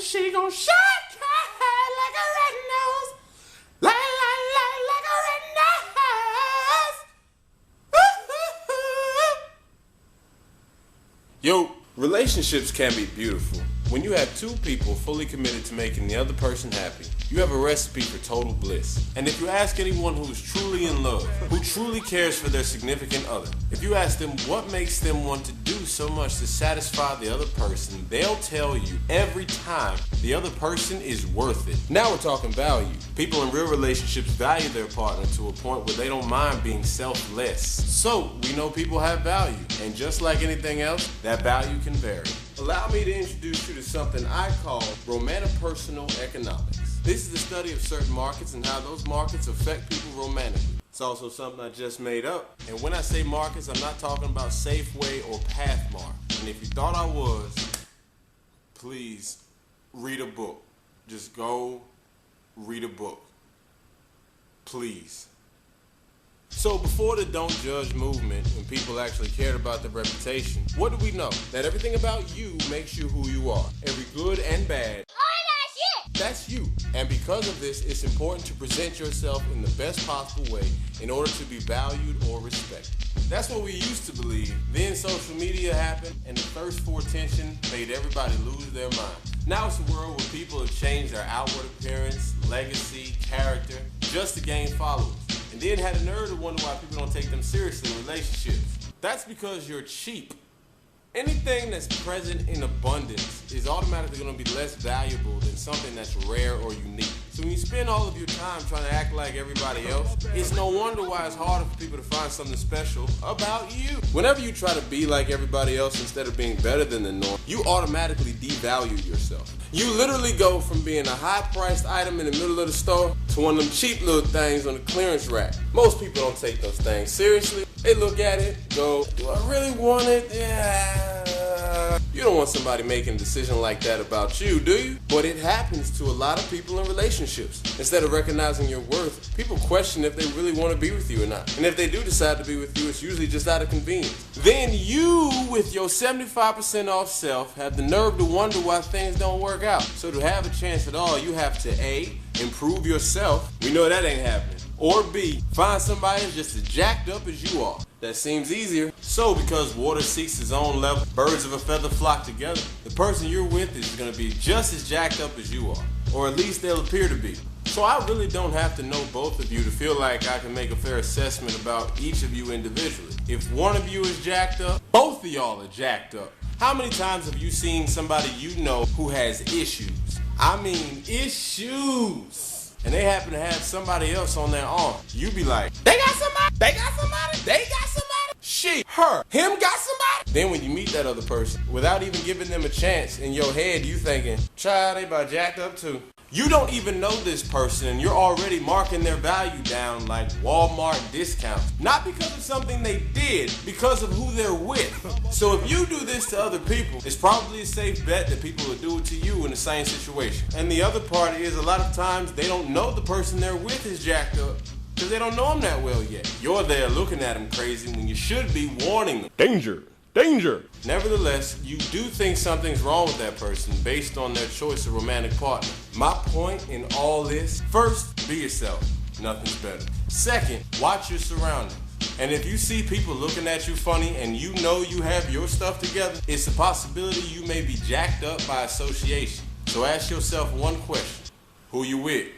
she gon' shake like a red nose. Like a red nose. Yo, relationships can be beautiful. When you have two people fully committed to making the other person happy, you have a recipe for total bliss. And if you ask anyone who is truly in love, who truly cares for their significant other, if you ask them what makes them want to do so much to satisfy the other person, they'll tell you every time the other person is worth it. Now we're talking value. People in real relationships value their partner to a point where they don't mind being selfless. So we know people have value, and just like anything else, that value can vary. Allow me to introduce you to something I call romantipersonal economics. This is the study of certain markets and how those markets affect people romantically. It's also something I just made up. And when I say markets, I'm not talking about Safeway or Pathmark. And if you thought I was, please read a book. Just go read a book. Please. So before the Don't Judge movement, when people actually cared about their reputation, what do we know? That everything about you makes you who you are. Every good and bad. That's you. And because of this, it's important to present yourself in the best possible way in order to be valued or respected. That's what we used to believe. Then social media happened, and the thirst for attention made everybody lose their mind. Now it's a world where people have changed their outward appearance, legacy, character, just to gain followers. And then had the nerve to wonder why people don't take them seriously in relationships. That's because you're cheap. Anything that's present in abundance is automatically going to be less valuable than something that's rare or unique. So when you spend all of your time trying to act like everybody else, it's no wonder why it's harder for people to find something special about you. Whenever you try to be like everybody else instead of being better than the norm, you automatically devalue yourself. You literally go from being a high-priced item in the middle of the store to one of them cheap little things on the clearance rack. Most people don't take those things seriously. They look at it, go, do I really want it? Yeah. You don't want somebody making a decision like that about you, do you? But it happens to a lot of people in relationships. Instead of recognizing your worth, people question if they really want to be with you or not. And if they do decide to be with you, it's usually just out of convenience. Then you, with your 75% off self, have the nerve to wonder why things don't work out. So to have a chance at all, you have to A, improve yourself. We know that ain't happening. Or B, find somebody that's just as jacked up as you are. That seems easier. So because water seeks its own level, birds of a feather flock together, the person you're with is going to be just as jacked up as you are. Or at least they'll appear to be. So I really don't have to know both of you to feel like I can make a fair assessment about each of you individually. If one of you is jacked up, both of y'all are jacked up. How many times have you seen somebody you know who has issues? I mean issues. And they happen to have somebody else on their arm. You be like, they got somebody, they got somebody, they got somebody, she, her, him got somebody. Then when you meet that other person, without even giving them a chance, in your head you thinking, child, they about jacked up too. You don't even know this person and you're already marking their value down like Walmart discounts. Not because of something they did, because of who they're with. So if you do this to other people, it's probably a safe bet that people will do it to you in the same situation. And the other part is a lot of times they don't know the person they're with is jacked up because they don't know him that well yet. You're there looking at him crazy when you should be warning them. Danger! Danger! Nevertheless, you do think something's wrong with that person based on their choice of romantic partner. My point in all this, first, be yourself. Nothing's better. Second, watch your surroundings. And if you see people looking at you funny and you know you have your stuff together, it's a possibility you may be jacked up by association. So ask yourself one question. Who you with?